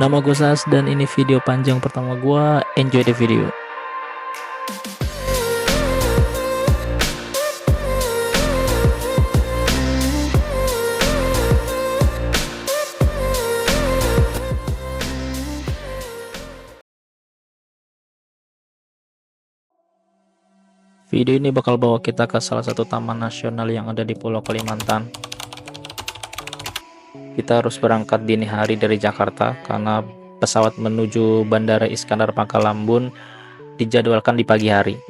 Nama gue Sas dan ini video panjang pertama gue. Enjoy the video. Video ini bakal bawa kita ke salah satu taman nasional yang ada di Pulau Kalimantan. Kita harus berangkat dini hari dari Jakarta karena pesawat menuju Bandara Iskandar Pangkalambun dijadwalkan di pagi hari.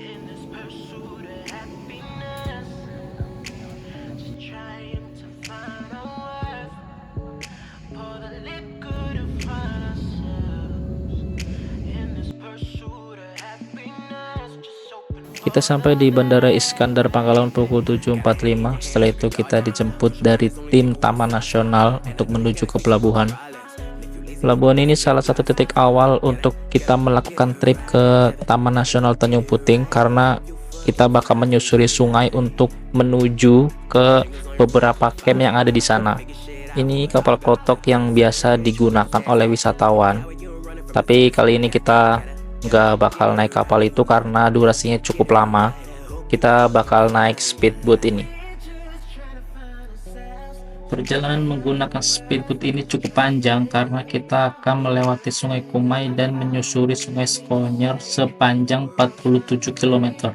Kita sampai di Bandara Iskandar Pangkalambun pukul 7.45. Setelah itu kita dijemput dari tim Taman Nasional untuk menuju ke pelabuhan. Pelabuhan ini salah satu titik awal untuk kita melakukan trip ke Taman Nasional Tanjung Puting karena kita bakal menyusuri sungai untuk menuju ke beberapa camp yang ada di sana. Ini kapal klotok yang biasa digunakan oleh wisatawan. Tapi kali ini kita nggak bakal naik kapal itu karena durasinya cukup lama. Kita bakal naik speedboat ini. Perjalanan menggunakan speedboat ini cukup panjang karena kita akan melewati Sungai Kumai dan menyusuri Sungai Skonyer sepanjang 47 km.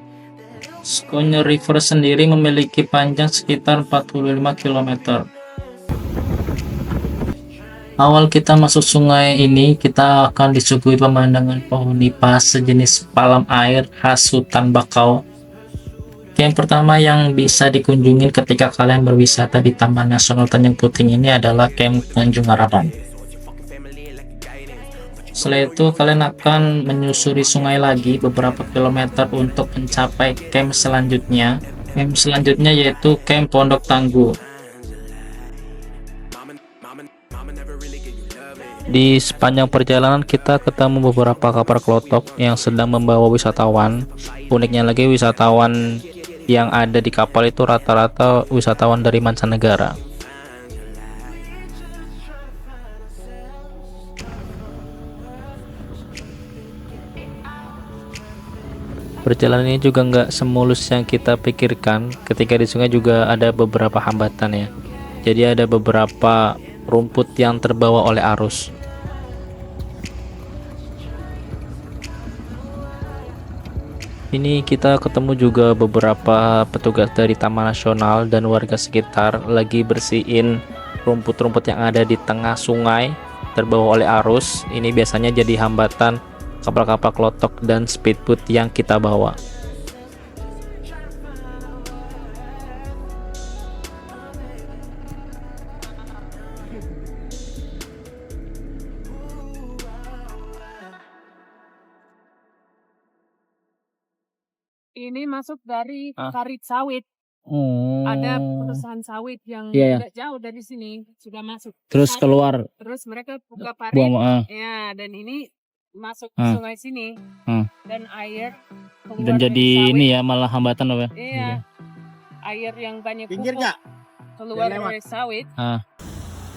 Skonyer River sendiri memiliki panjang sekitar 45 km. Awal kita masuk sungai ini, kita akan disuguhi pemandangan pohon nipah sejenis palem air khas hutan bakau. Yang pertama yang bisa dikunjungi ketika kalian berwisata di Taman Nasional Tanjung Puting ini adalah Camp Tanjung Harapan. Setelah itu kalian akan menyusuri sungai lagi beberapa kilometer untuk mencapai camp selanjutnya. Camp selanjutnya yaitu Camp Pondok Tangguh. Di sepanjang perjalanan kita ketemu beberapa kapal klotok yang sedang membawa wisatawan. Uniknya lagi, wisatawan yang ada di kapal itu rata-rata wisatawan dari mancanegara. Perjalanan ini juga nggak semulus yang kita pikirkan. Ketika di sungai juga ada beberapa hambatan ya. Jadi ada beberapa rumput yang terbawa oleh arus. Ini kita ketemu juga beberapa petugas dari Taman Nasional dan warga sekitar lagi bersihin rumput-rumput yang ada di tengah sungai terbawa oleh arus. Ini biasanya jadi hambatan kapal-kapal klotok dan speedboat yang kita bawa. Ini masuk dari parit sawit. Oh. Ada perusahaan sawit yang Iya, tidak jauh dari sini sudah masuk. Terus keluar Terus mereka buka parit. buang Ya, dan ini masuk ke sungai sini. Dan air keluar dan jadi dari sawit. ini ya malah hambatan loh ya. Iya. Air yang banyak Pinggir pupuk nggak? keluar dari sawit.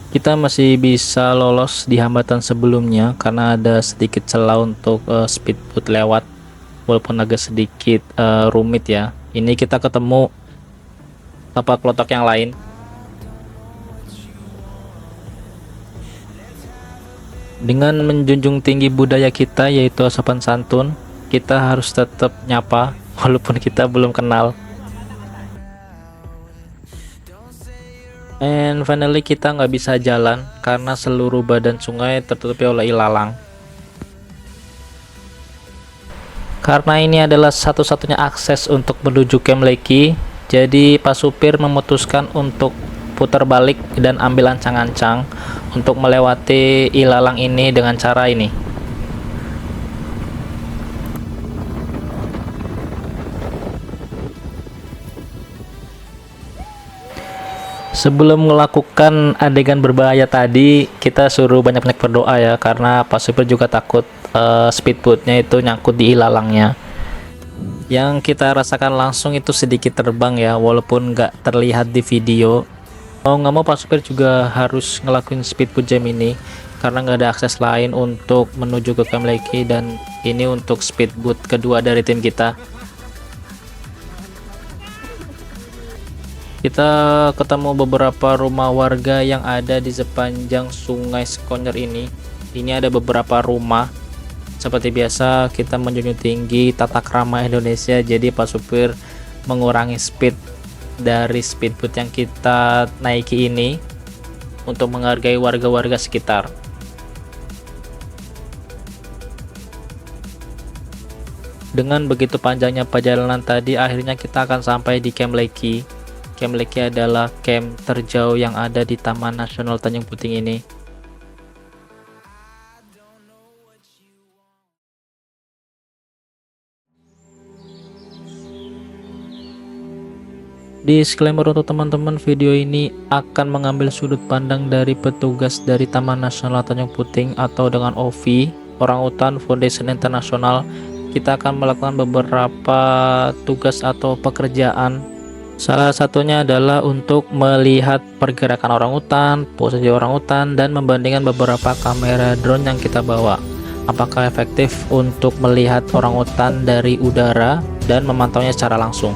Kita masih bisa lolos di hambatan sebelumnya karena ada sedikit celah untuk speedboat lewat, walaupun agak sedikit rumit ya. Ini kita ketemu kapal klotok yang lain. Dengan menjunjung tinggi budaya kita yaitu sopan santun, kita harus tetap nyapa walaupun kita belum kenal. And finally kita nggak bisa jalan karena seluruh badan sungai tertutupi oleh ilalang. Karena ini adalah satu-satunya akses untuk menuju Camp Leki, jadi Pak Supir memutuskan untuk putar balik dan ambil ancang-ancang untuk melewati ilalang ini dengan cara ini. Sebelum melakukan adegan berbahaya tadi, kita suruh banyak-banyak berdoa ya, karena Pak Supir juga takut speedboatnya itu nyangkut di ilalangnya. Yang kita rasakan langsung itu sedikit terbang ya, walaupun nggak terlihat di video. Mau nggak mau Pak Supir juga harus ngelakuin speedboat jam ini karena nggak ada akses lain untuk menuju ke Camp Lecky, dan ini untuk speedboat kedua dari tim kita. Kita ketemu beberapa rumah warga yang ada di sepanjang sungai Skonyer ini. Ini ada beberapa rumah. Seperti biasa kita menjunjung tinggi tata krama Indonesia, jadi Pak Supir mengurangi speed dari speedboat yang kita naiki ini untuk menghargai warga-warga sekitar. Dengan begitu panjangnya perjalanan tadi, akhirnya kita akan sampai di Camp Lecky. Camp Lecky adalah camp terjauh yang ada di Taman Nasional Tanjung Puting ini. Disclaimer untuk teman-teman, video ini akan mengambil sudut pandang dari petugas dari Taman Nasional Tanjung Puting atau dengan OV, Orangutan Foundation International. Kita akan melakukan beberapa tugas atau pekerjaan. Salah satunya adalah untuk melihat pergerakan orangutan, posisi orangutan, dan membandingkan beberapa kamera drone yang kita bawa. Apakah efektif untuk melihat orangutan dari udara dan memantaunya secara langsung.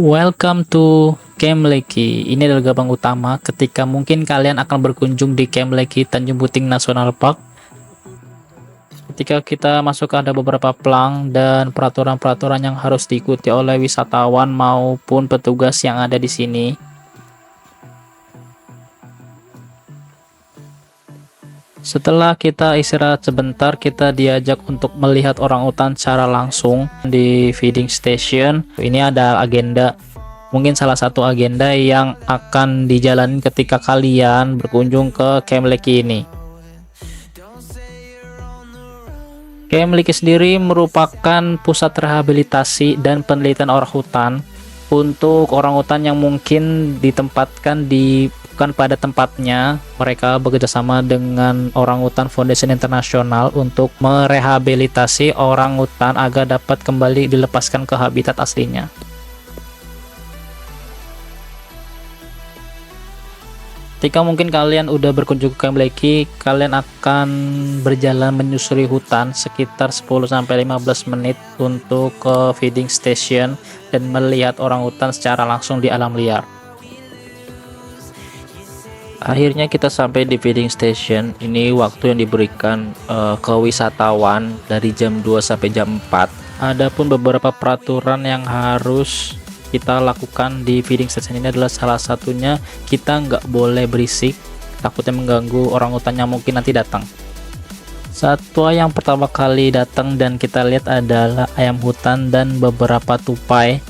Welcome to Camp Lecky. Ini adalah gerbang utama ketika mungkin kalian akan berkunjung di Camp Lecky Tanjung Puting National Park. Ketika kita masuk, ada beberapa pelang dan peraturan-peraturan yang harus diikuti oleh wisatawan maupun petugas yang ada di sini. Setelah kita istirahat sebentar, kita diajak untuk melihat orangutan secara langsung di feeding station. Ini ada agenda, mungkin salah satu agenda yang akan dijalani ketika kalian berkunjung ke Camp Lecky ini. Camp Lecky sendiri merupakan pusat rehabilitasi dan penelitian orangutan untuk orangutan yang mungkin ditempatkan bukan pada tempatnya. Mereka bekerjasama dengan Orangutan Foundation International untuk merehabilitasi orangutan agar dapat kembali dilepaskan ke habitat aslinya. Ketika mungkin kalian udah berkunjung ke Camp Lecky, kalian akan berjalan menyusuri hutan sekitar 10-15 menit untuk ke feeding station dan melihat orangutan secara langsung di alam liar. Akhirnya kita sampai di feeding station. Ini waktu yang diberikan ke wisatawan dari jam 2 sampai jam 4. Adapun beberapa peraturan yang harus kita lakukan di feeding station ini adalah salah satunya kita nggak boleh berisik, takutnya mengganggu orangutan yang mungkin nanti datang. Satwa yang pertama kali datang dan kita lihat adalah ayam hutan dan beberapa tupai.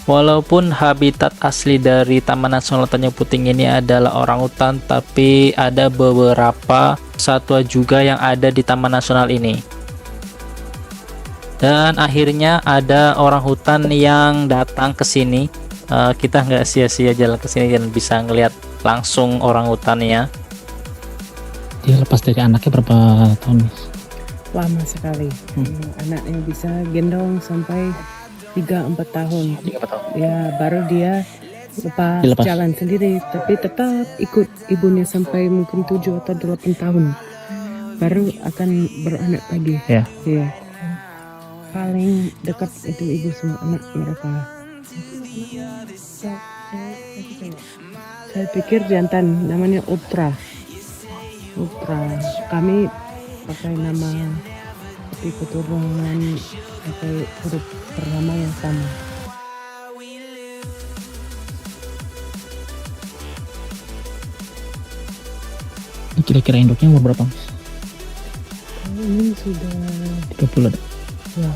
Walaupun habitat asli dari Taman Nasional Tanjung Puting ini adalah orangutan, tapi ada beberapa satwa juga yang ada di Taman Nasional ini. Dan akhirnya ada orangutan yang datang ke sini. Kita nggak sia-sia jalan ke sini dan bisa ngelihat langsung orangutannya. Dia lepas dari anaknya berapa tahun? Lama sekali. Anaknya bisa gendong sampai 3-4 tahun. 3-4 tahun. Ya, baru dia lepas jalan sendiri, tapi tetap ikut ibunya sampai mungkin 7 atau 8 tahun. Baru akan beranak lagi. Ya. Iya. Paling dekat itu ibu sama anak mereka. Saya pikir jantan, namanya Ultra. Kami pakai nama, tapi keturunan pakai huruf pertama yang sama. Kira-kira induknya umur berapa? Ini sudah 30 ada? Ya,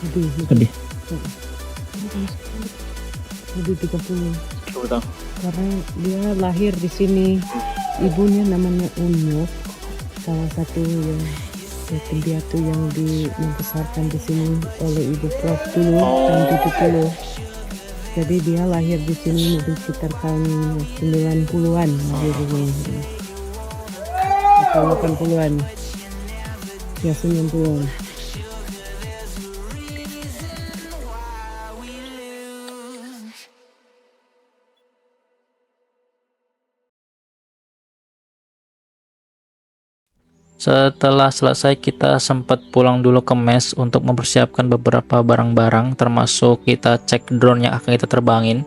Lebih. Lebih 30. Tahun. Karena dia lahir di sini. Ibunya namanya Unyok, salah satu yang yatim piatu yang dibesarkan di sini oleh ibu Prof dulu tahun 70. Jadi dia lahir di sini mungkin sekitar tahun 90-an atau 80-an. Ya, 90-an. Setelah selesai kita sempat pulang dulu ke mes untuk mempersiapkan beberapa barang-barang, termasuk kita cek drone yang akan kita terbangin.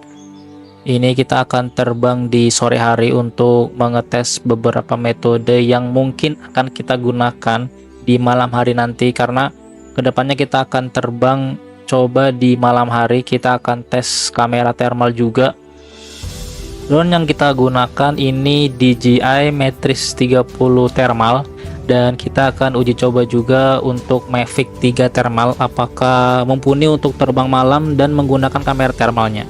Ini kita akan terbang di sore hari untuk mengetes beberapa metode yang mungkin akan kita gunakan di malam hari nanti, karena kedepannya kita akan terbang coba di malam hari. Kita akan tes kamera thermal juga. Drone yang kita gunakan ini DJI Matrix 30 thermal, dan kita akan uji coba juga untuk Mavic 3 thermal apakah mumpuni untuk terbang malam dan menggunakan kamera thermalnya.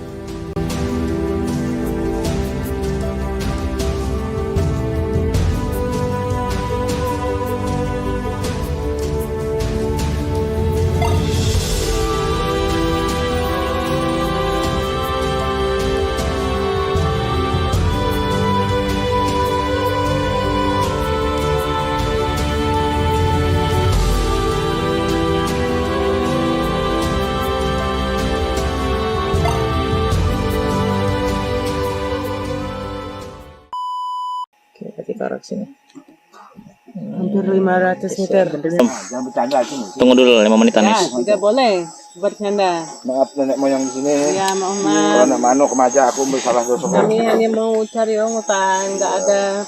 Oke, kasih karak sini. Hampir 500 meter. Jangan bercanda itu. Tunggu dulu 5 menit Anis. Tidak boleh bercanda. Maaf nenek moyang di sini. Ya, Kalau maaf. nak manuk kemaja aku bersalah dosa. Kami hanya mau cari orangutan, nggak ada